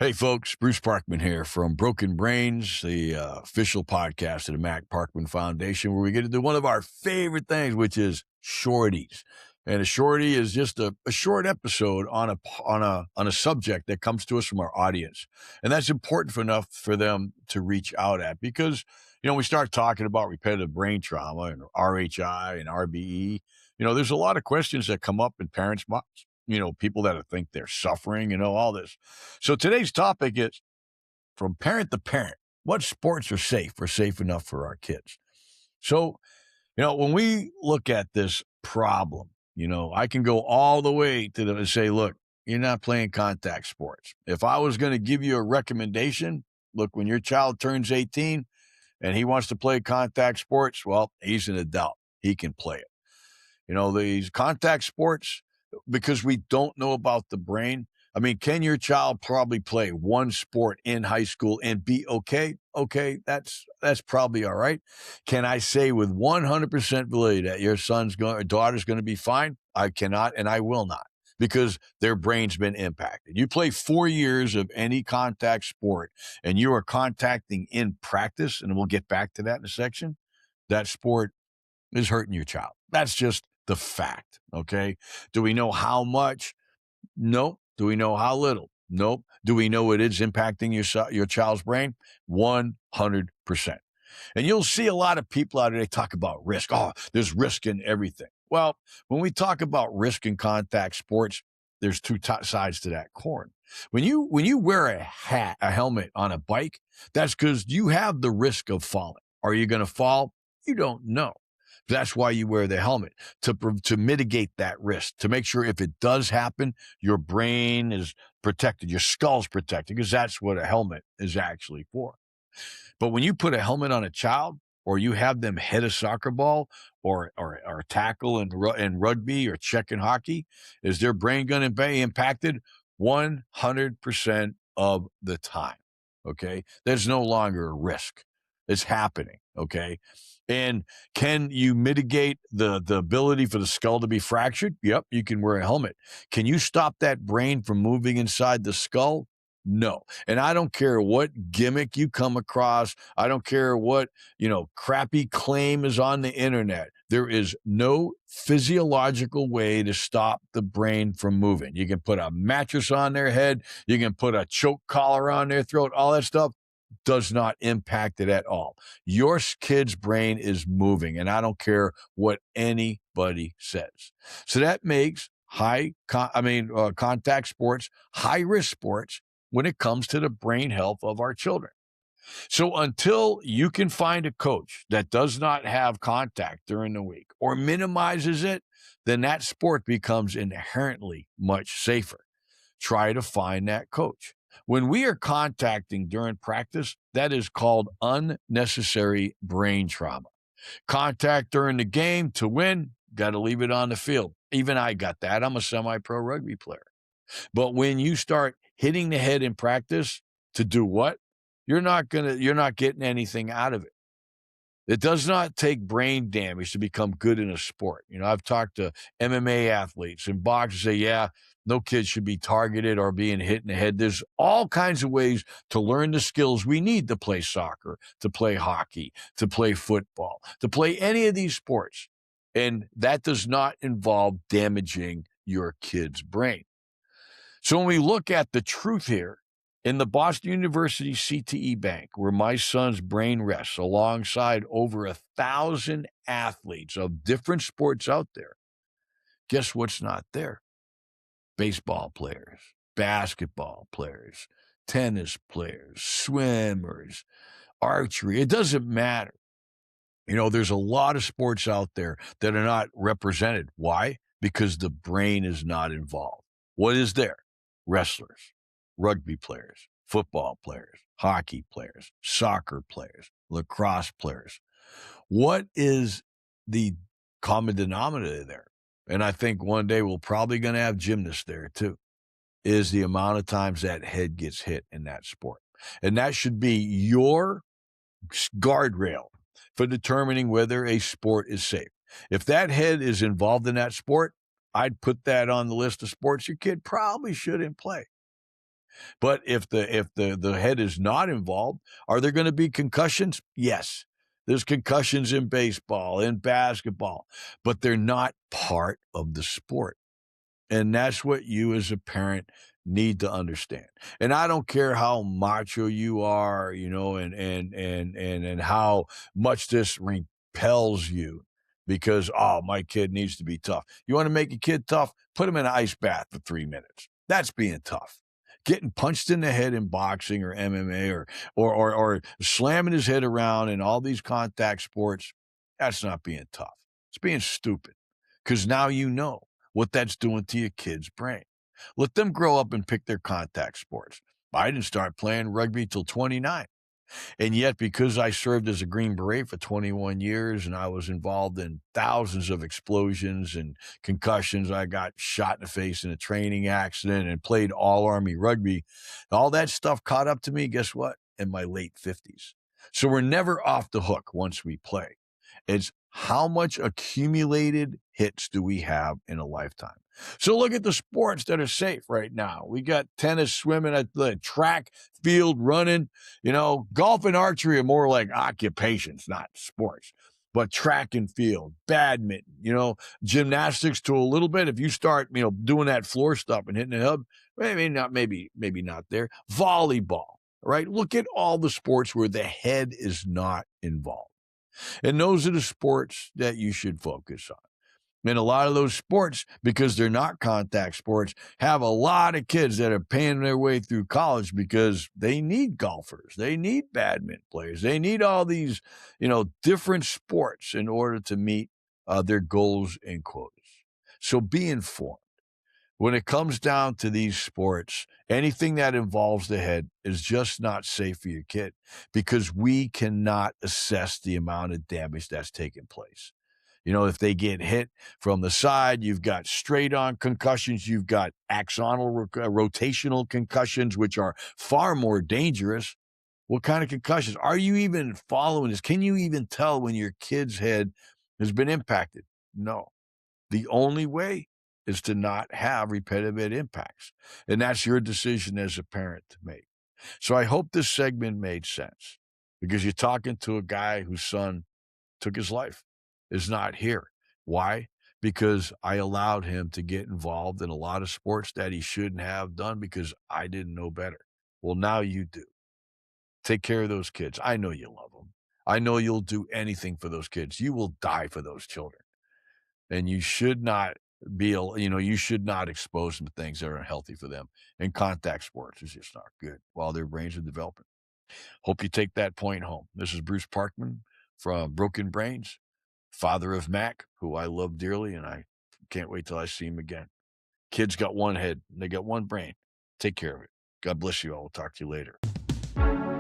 Hey, folks, Bruce Parkman here from Broken Brains, the official podcast of the Mac Parkman Foundation, where we get to do one of our favorite things, which is shorties. And a shorty is just a short episode on a subject that comes to us from our audience, and that's important enough for them to reach out at because we start talking about repetitive brain trauma and RHI and RBE. There's a lot of questions that come up in parents' minds. People that think they're suffering, all this. So today's topic is from parent to parent. What sports are safe enough for our kids? So, when we look at this problem, I can go all the way to them and say, look, you're not playing contact sports. If I was going to give you a recommendation, look, when your child turns 18 and he wants to play contact sports, well, he's an adult. He can play it. These contact sports, because we don't know about the brain. I mean, can your child probably play one sport in high school and be okay? Okay, that's probably all right. Can I say with 100% validity that your or daughter's going to be fine? I cannot, and I will not, because their brain's been impacted. You play 4 years of any contact sport, and you are contacting in practice, and we'll get back to that in a section. That sport is hurting your child. That's just the fact, okay? Do we know how much? Nope. Do we know how little? Nope. Do we know it is impacting your child's brain? 100%. And you'll see a lot of people out there, they talk about risk. Oh, there's risk in everything. Well, when we talk about risk in contact sports, there's two sides to that coin. When you wear a helmet on a bike, that's because you have the risk of falling. Are you going to fall? You don't know. That's why you wear the helmet, to mitigate that risk, to make sure if it does happen, your brain is protected, your skull's protected, because that's what a helmet is actually for. But when you put a helmet on a child, or you have them hit a soccer ball or tackle in rugby or check in hockey, is their brain going to be impacted? 100% of the time, okay? There's no longer a risk. It's happening, okay? And can you mitigate the ability for the skull to be fractured? Yep, you can wear a helmet. Can you stop that brain from moving inside the skull? No. And I don't care what gimmick you come across. I don't care what, crappy claim is on the internet. There is no physiological way to stop the brain from moving. You can put a mattress on their head. You can put a choke collar on their throat. All that stuff does not impact it at all. Your kid's brain is moving, and I don't care what anybody says. So that makes contact sports high-risk sports when it comes to the brain health of our children. So until you can find a coach that does not have contact during the week or minimizes it, then that sport becomes inherently much safer. Try to find that coach. When we are contacting during practice, that is called unnecessary brain trauma. Contact during the game to win, got to leave it on the field. Even I got that. I'm a semi-pro rugby player. But when you start hitting the head in practice to do what? You're not getting anything out of it. It does not take brain damage to become good in a sport. I've talked to MMA athletes and boxers say, yeah, no kid should be targeted or being hit in the head. There's all kinds of ways to learn the skills we need to play soccer, to play hockey, to play football, to play any of these sports. And that does not involve damaging your kid's brain. So when we look at the truth here, in the Boston University CTE Bank, where my son's brain rests alongside over 1,000 athletes of different sports out there, guess what's not there? Baseball players, basketball players, tennis players, swimmers, archery. It doesn't matter. There's a lot of sports out there that are not represented. Why? Because the brain is not involved. What is there? Wrestlers, rugby players, football players, hockey players, soccer players, lacrosse players. What is the common denominator there? And I think one day we're probably going to have gymnasts there too, is the amount of times that head gets hit in that sport. And that should be your guardrail for determining whether a sport is safe. If that head is involved in that sport, I'd put that on the list of sports your kid probably shouldn't play. But if the head is not involved, are there going to be concussions? Yes. There's concussions in baseball, in basketball, but they're not part of the sport. And that's what you as a parent need to understand. And I don't care how macho you are, and how much this repels you because, oh, my kid needs to be tough. You want to make a kid tough? Put him in an ice bath for 3 minutes. That's being tough. Getting punched in the head in boxing or MMA or slamming his head around in all these contact sports, that's not being tough. It's being stupid. Because now you know what that's doing to your kid's brain. Let them grow up and pick their contact sports. I didn't start playing rugby till 29. And yet, because I served as a Green Beret for 21 years and I was involved in thousands of explosions and concussions, I got shot in the face in a training accident and played all Army rugby. All that stuff caught up to me, guess what? In my late 50s. So we're never off the hook once we play. It's how much accumulated hits do we have in a lifetime? So look at the sports that are safe right now. We got tennis, swimming, at the track, field, running. Golf and archery are more like occupations, not sports. But track and field, badminton, gymnastics to a little bit. If you start, doing that floor stuff and hitting the hub, maybe not there. Volleyball, right? Look at all the sports where the head is not involved. And those are the sports that you should focus on. And a lot of those sports, because they're not contact sports, have a lot of kids that are paying their way through college because they need golfers. They need badminton players. They need all these, different sports in order to meet their goals and quotas. So be informed. When it comes down to these sports, anything that involves the head is just not safe for your kid because we cannot assess the amount of damage that's taking place. If they get hit from the side, you've got straight on concussions, you've got axonal rotational concussions, which are far more dangerous. What kind of concussions? Are you even following this? Can you even tell when your kid's head has been impacted? No. The only way is to not have repetitive head impacts. And that's your decision as a parent to make. So I hope this segment made sense because you're talking to a guy whose son took his life, is not here. Why? Because I allowed him to get involved in a lot of sports that he shouldn't have done because I didn't know better. Well, now you do. Take care of those kids. I know you love them. I know you'll do anything for those kids. You will die for those children. And you should not you should not expose them to things that are unhealthy for them. And contact sports is just not good while their brains are developing. Hope you take that point home. This is Bruce Parkman from Broken Brains, father of Mac, who I love dearly, and I can't wait till I see him again. Kids got one head, and they got one brain. Take care of it. God bless you all. We'll talk to you later.